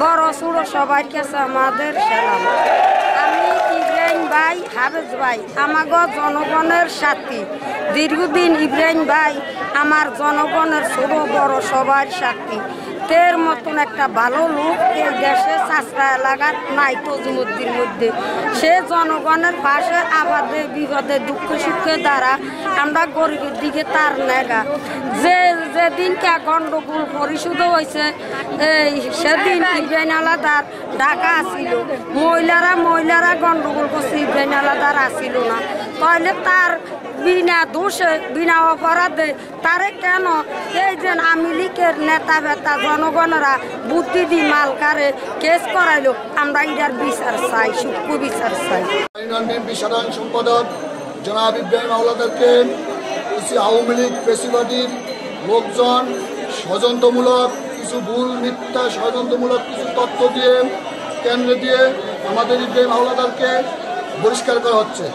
বড় ছোট সবার কাছে আমাদের সালাম। আমি ইব্রাহিম ভাই, হাফেজ ভাই আমাগো জনগণের সাথী। দীর্ঘদিন ইব্রাহিম ভাই আমার জনগণের ছোট বড় সবার সাথী। তের মতন একটা ভালো লোক এই দেশে চাষরা এলাকার নাই তজুমুদ্দির মধ্যে। সে জনগণের পাশে আবাদে বিপদে দুঃখ সুখে দ্বারা আমরা গরিবের দিকে তার নেগা। যেদিনকে গণ্ডগোল পরিশোধ হয়েছে সেদিন ইব্রাহিম আলাদার ঢাকা আসিল। মহিলারা গণ্ডগোল করছে, ইব্রাহিম আলাদার আসিল না। তাহলে তার বিনা দোষে বিনা অপরাধে তারে কেন এই যে আওয়ামী লীগের নেতা বেতা জনগণরা বুদ্ধি দি মালকারে কেস করাইলো? আমরা এটার বিচার চাই, সূক্ষ্ম বিচার চাই। সাধারণ সম্পাদক জনাব ইব্রাহিম হাওলাদারকে কিছু আওয়ামী লীগ পেশিবাদীর লোকজন ষড়যন্ত্রমূলক কিছু ভুল মিথ্যা ষড়যন্ত্রমূলক কিছু তথ্য দিয়ে কেন্দ্রে দিয়ে আমাদের ইব্রাহিম হাওলাদারকে বহিষ্কার করা হচ্ছে।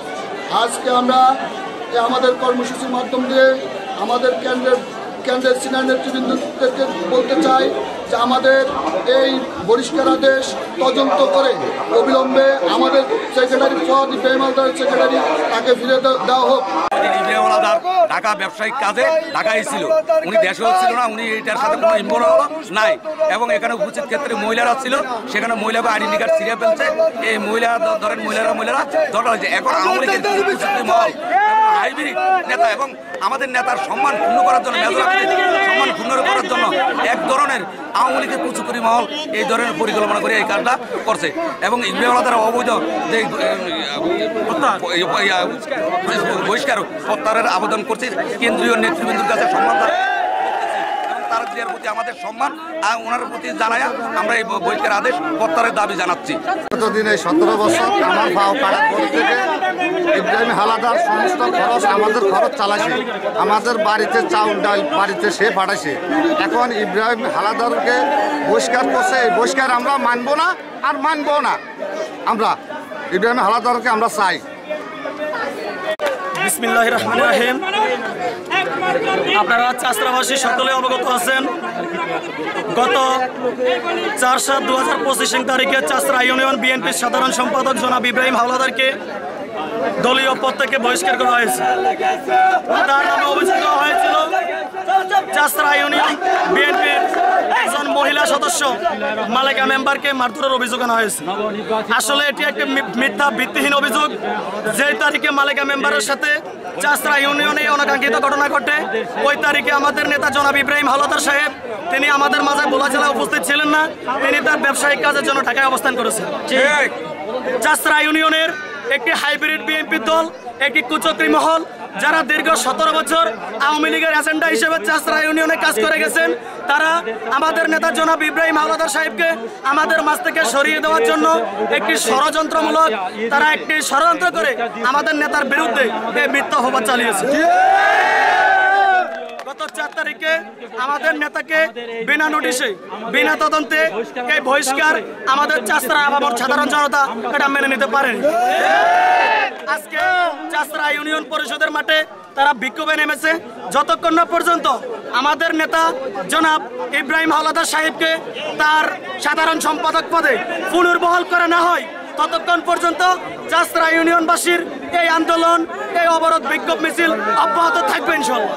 আজকে আমরা আমাদের কর্মসূচির মাধ্যম দিয়ে আমাদের কেন্দ্রের সিনিয়র নেতৃবৃন্দকে বলতে চাই যে আমাদের এই বহিষ্কার আদেশ তদন্ত করে অবিলম্বে আমাদের সেক্রেটারি পদ ইব্রাহিম হাওলাদারের সেক্রেটারি তাকে ফিরে দেওয়া হোক। ইব্রাহিম হাওলাদার ঢাকা ব্যবসায়িক কাজে ঢাকায় ছিল, উনি দেশেও ছিল না, উনি এটার সাথে কোনো ইনভলভ নাই। এবং এখানে উপস্থিত ক্ষেত্রে মহিলারা ছিল, সেখানে মহিলাকে আইডেন্টি কার্ড ছিঁড়ে ফেলছে। এই মহিলারা ধরেন মহিলারা দরকার হয়েছে। এখন আওয়ামী লীগের মহল হাইব্রিড নেতা এবং আমাদের নেতার সম্মান ক্ষুণ্ণ করার জন্য, সম্মান ক্ষুণ্ণ করার জন্য এক ধরনের আওয়ামী লীগের কুচুকুরি মহল এই ধরনের পরিকল্পনা করে এই কাজটা করছে। এবং ইব্রাহিম হাওলাদার অবৈধ যে বহিষ্কার প্রত্যাহারের আবেদন করছে কেন্দ্রীয় নেতৃবৃন্দের কাছে সম্মান তার প্রতি আমাদের সম্মান ওনার প্রতি জানায় আমরা এই বহিষ্কার আদেশ প্রত্যাহারের দাবি জানাচ্ছি। গতদিন এই 17 বছর আমার ভাও কাটার পর থেকে ইব্রাহিম হাওলাদার সমস্ত খরচ আমাদের খরচ চালাইছে, আমাদের বাড়িতে চাউল ডাল বাড়িতে সে পাঠাইছে। এখন ইব্রাহিম হাওলাদারকে বহিষ্কার করছে, এই বহিষ্কার আমরা মানবো না আর মানবো না। আমরা ইব্রাহিম হাওলাদারকে আমরা চাই। বিসমিল্লাহির রহমানির রহিম। আপনারা চাষরাবাসী সকলে অবগত আছেন, গত 4/7/2025 তারিখে চাষরা ইউনিয়ন বিএনপির সাধারণ সম্পাদক জনাব ইব্রাহিম হাওলাদারকে দলীয় পদ থেকে বহিষ্কার করা হয়েছে। তার নামে অভিযোগ করা হয়েছিল চাষরা ইউনিয়ন বিএনপির একজন মহিলা সদস্য মালেকা মেম্বারকে মারধরের অভিযোগ আনা হয়েছে। আসলে এটি একটি মিথ্যা ভিত্তিহীন অভিযোগ। যেই তারিখে মালেকা মেম্বারের সাথে চাষরা ইউনিয়নে অনাকাঙ্ক্ষিত ঘটনা ঘটে, ওই তারিখে আমাদের নেতা জনাব ইব্রাহিম হাওলাদার সাহেব তিনি আমাদের মাঝে ভোলা জেলায় উপস্থিত ছিলেন না। তিনি তার ব্যবসায়িক কাজের জন্য ঢাকায় অবস্থান করেছেন। চাষরা ইউনিয়নের একটি হাইব্রিড বিএনপি দল, একটি কুচক্রী মহল, যারা দীর্ঘ 17 বছর আওয়ামী লীগের এজেন্ডা হিসেবে চাষরা ইউনিয়নে কাজ করে গেছেন, তারা আমাদের নেতা জনাব ইব্রাহিম হাওলাদার সাহেবকে আমাদের মাঝ থেকে সরিয়ে দেওয়ার জন্য একটি ষড়যন্ত্রমূলক একটি ষড়যন্ত্র করে আমাদের নেতার বিরুদ্ধে এই মিথ্যা অপবাদ চালিয়েছে। গত 4 তারিখে আমাদের নেতাকে বিনা নোটিশে বিনা তদন্তে এই বহিষ্কার আমাদের চাষরা আবার সাধারণ জনতা এটা মেনে নিতে পারেনি। আজকে চাষরা ইউনিয়ন পরিষদের মাঠে তারা বিক্ষোভে নেমেছে। যতক্ষণ না পর্যন্ত আমাদের নেতা জনাব ইব্রাহিম হাওলাদার সাহেবকে তার সাধারণ সম্পাদক পদে পুনর্বহাল করা না হয়, ততক্ষণ পর্যন্ত চাষরা ইউনিয়নবাসীর এই আন্দোলন, এই অবরোধ বিক্ষোভ মিছিল অব্যাহত থাকবে ইনশাআল্লাহ।